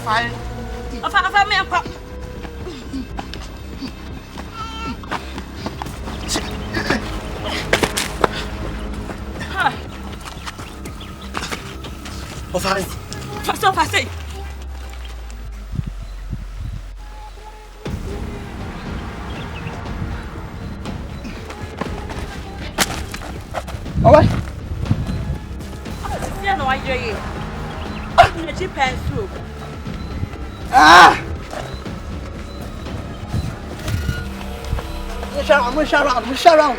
fine. Of me, fine. Fast. All right. Yeah, no, I hear you. I'm a cheap pencil. I'm gonna shout around.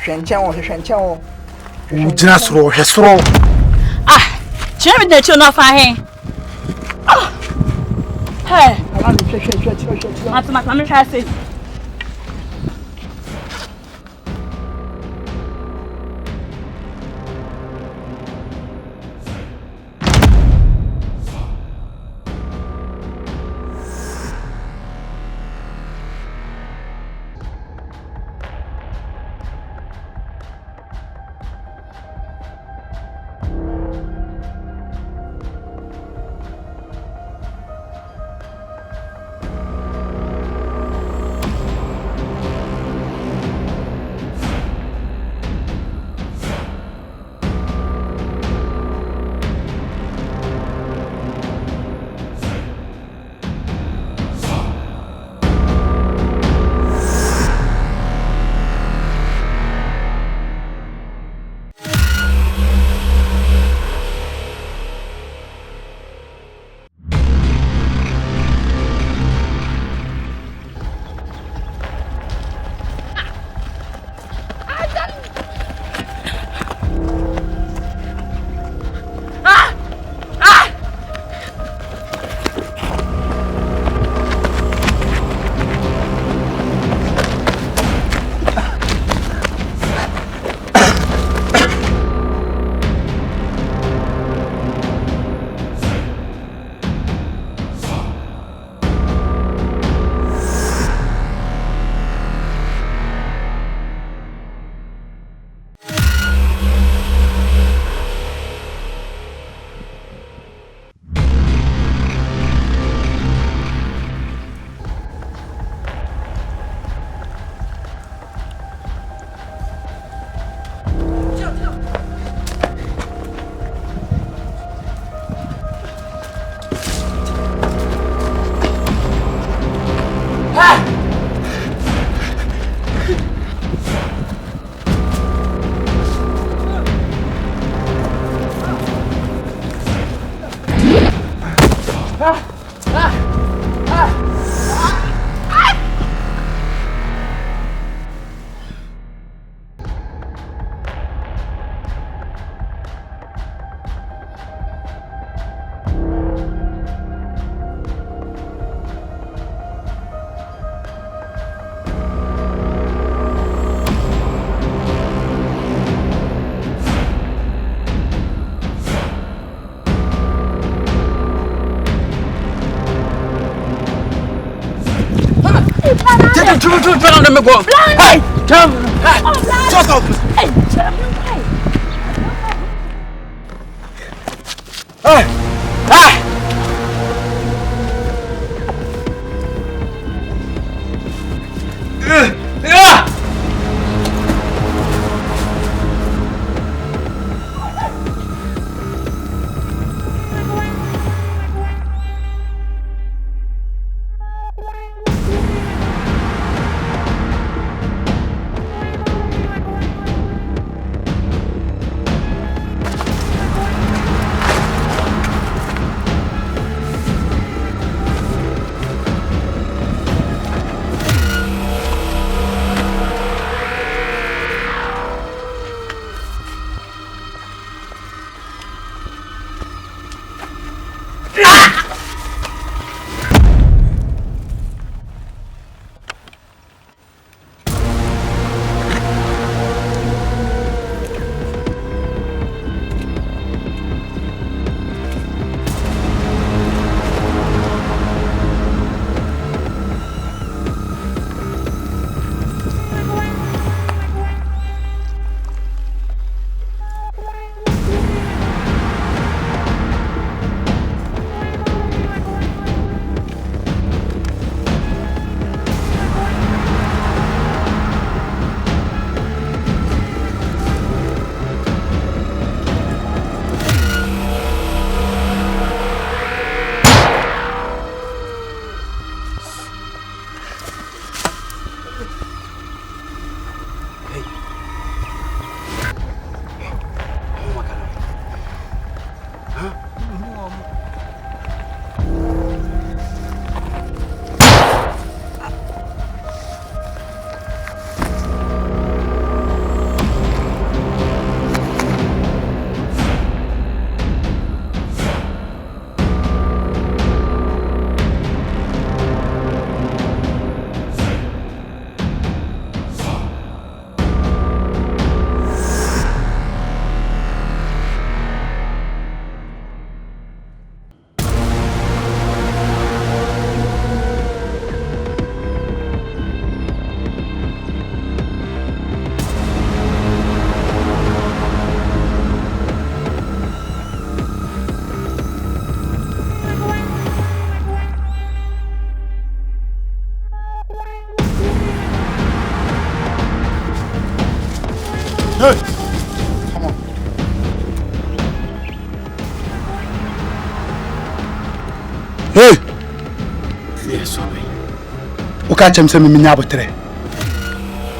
Shenchen. Just roll, just roll. Jimmy, that you're not fine. Hey, I'm trying to say. Let me go. Hey, come. Shut up. Hey. Hey! Come on. Hey! Yes, sorry. Oka chem se me nya botre.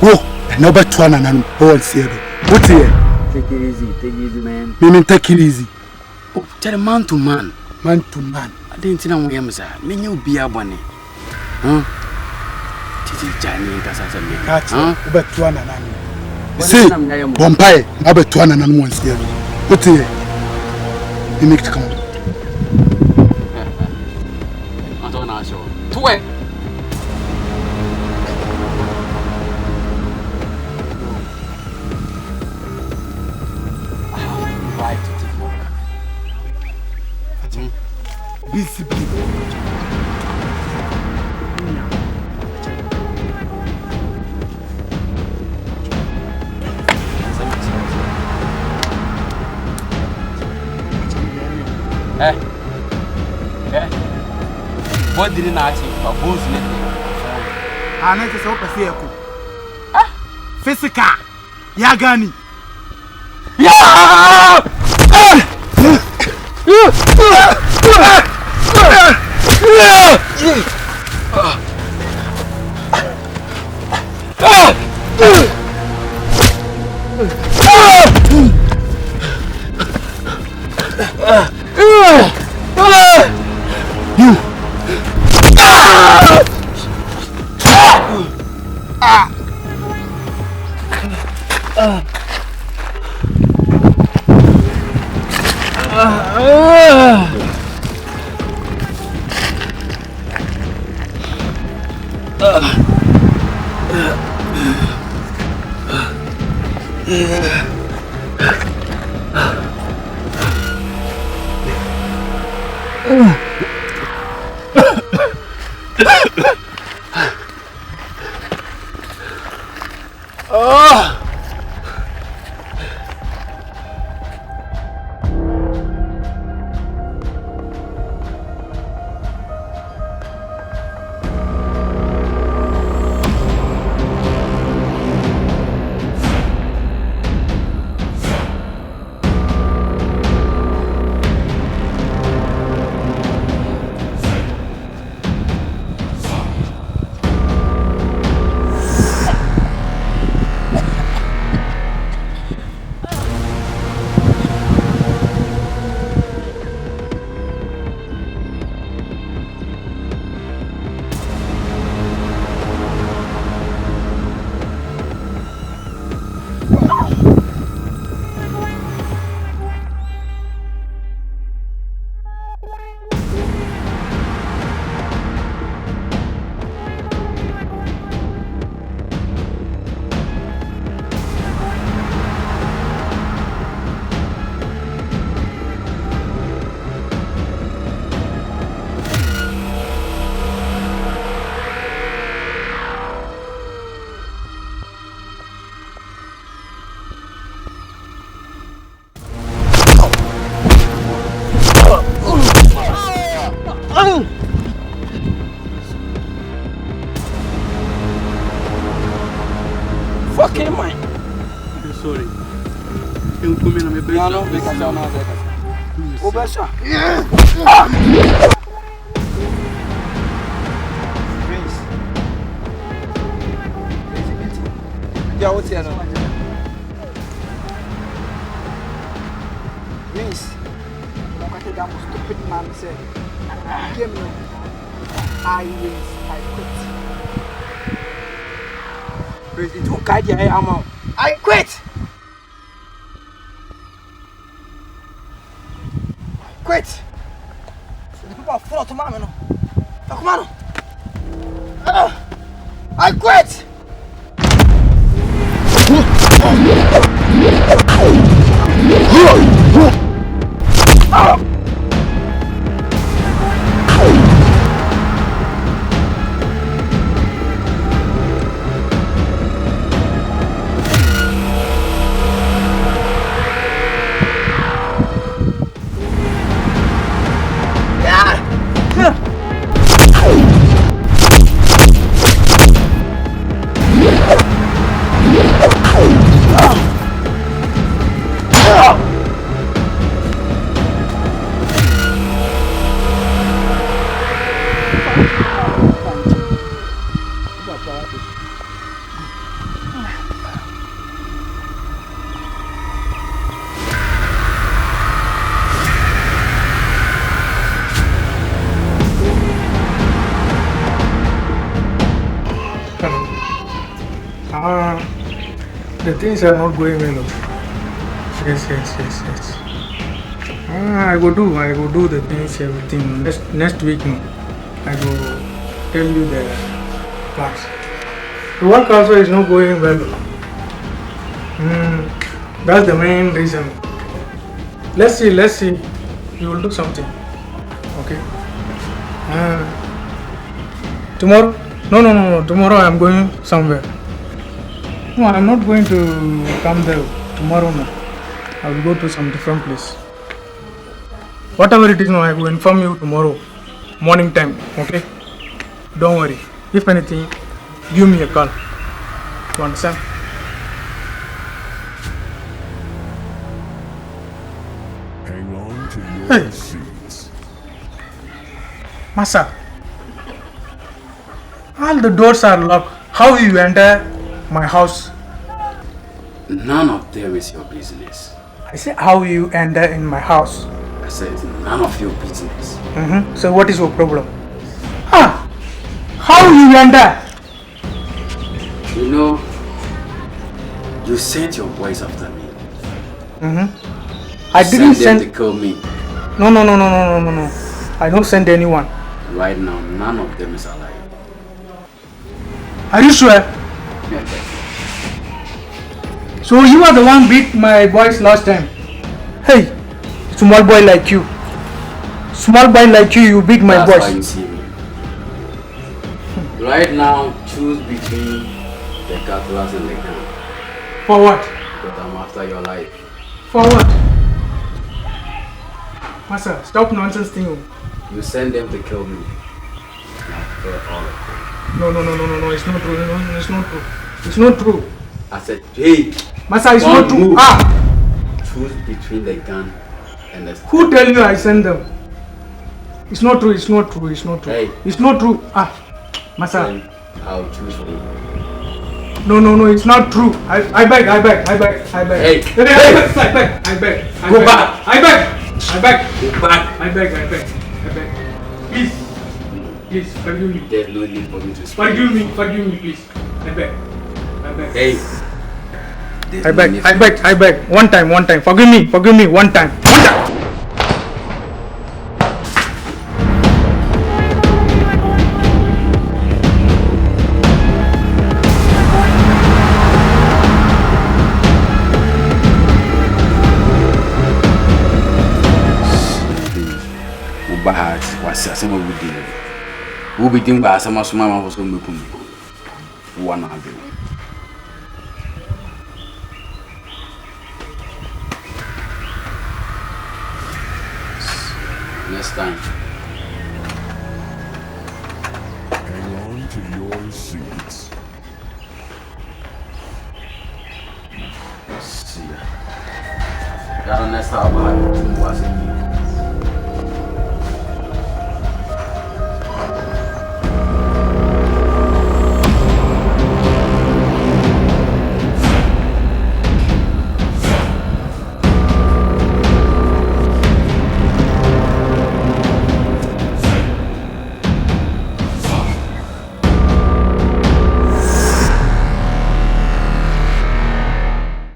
Oh, no better one and all see it. What here? Take it easy, man. Me take it easy. Oh, tell man to man. Man to man. I didn't know him, sir. Me you be a bunny. Huh? Titi Johnny, that's as a man. Huh? Better one and see, Bombay, I bet one and one see it. What here? You make to come. I don't know, so. To where? Right to take over. Busy. What did not achieve for both? I need to help us here. Physical. Yagani. Fucking man. I'm sorry. You come in on my bed. No, because I'm not there. Obasha. Yeah, what's here now? Miss, I'm going to get a stupid man say, give me, I quit. It took guide your amount. I quit! Quit! The people are full of tomorrow. Come on. I quit! The things are not going well. Yes. I go do the things, everything. Next week, no. I go tell you the plans. The work also is not going well. That's the main reason. Let's see. We will do something. Okay. Tomorrow? No. Tomorrow I am going somewhere. No, I am not going to come there tomorrow. No. I will go to some different place. Whatever it is, no, I will inform you tomorrow morning time. Okay? Don't worry. If anything, give me a call. You understand? Hang on to your seats. Masa, all the doors are locked. How you enter my house? None of them is your business. I say how you enter in my house. I said none of your business. So what is your problem? How you enter? You know, you sent your boys after me. I didn't Send them send. to kill me. No. I don't send anyone. Right now, none of them is alive. Are you sure? So you are the one beat my boys last time. Hey, small boy like you. You beat my That's why boys. you see me. Right now, choose between the cutlass and the gun. For what? Because I'm after your life. For what? Masa, stop nonsense thing. You send them to kill me. After all of them. No, it's not true. No, it's not true. I said, hey, Masa, it's not true. move. Choose between the gun and the... Who tell you I send them? It's not true. Hey. It's not true. Masa. Then I'll choose for you. No, it's not true. I beg. Hey. I beg. Go back. I beg. Go back. I beg. Please, forgive me. There's no need for me to speak. Forgive me, please. I beg. Hey. I beg. One time. Forgive me. One time. Bahas was some of the who be doing by some of my was going to be one of them. Next time. Hang on to your seats. See ya. Next time, was it?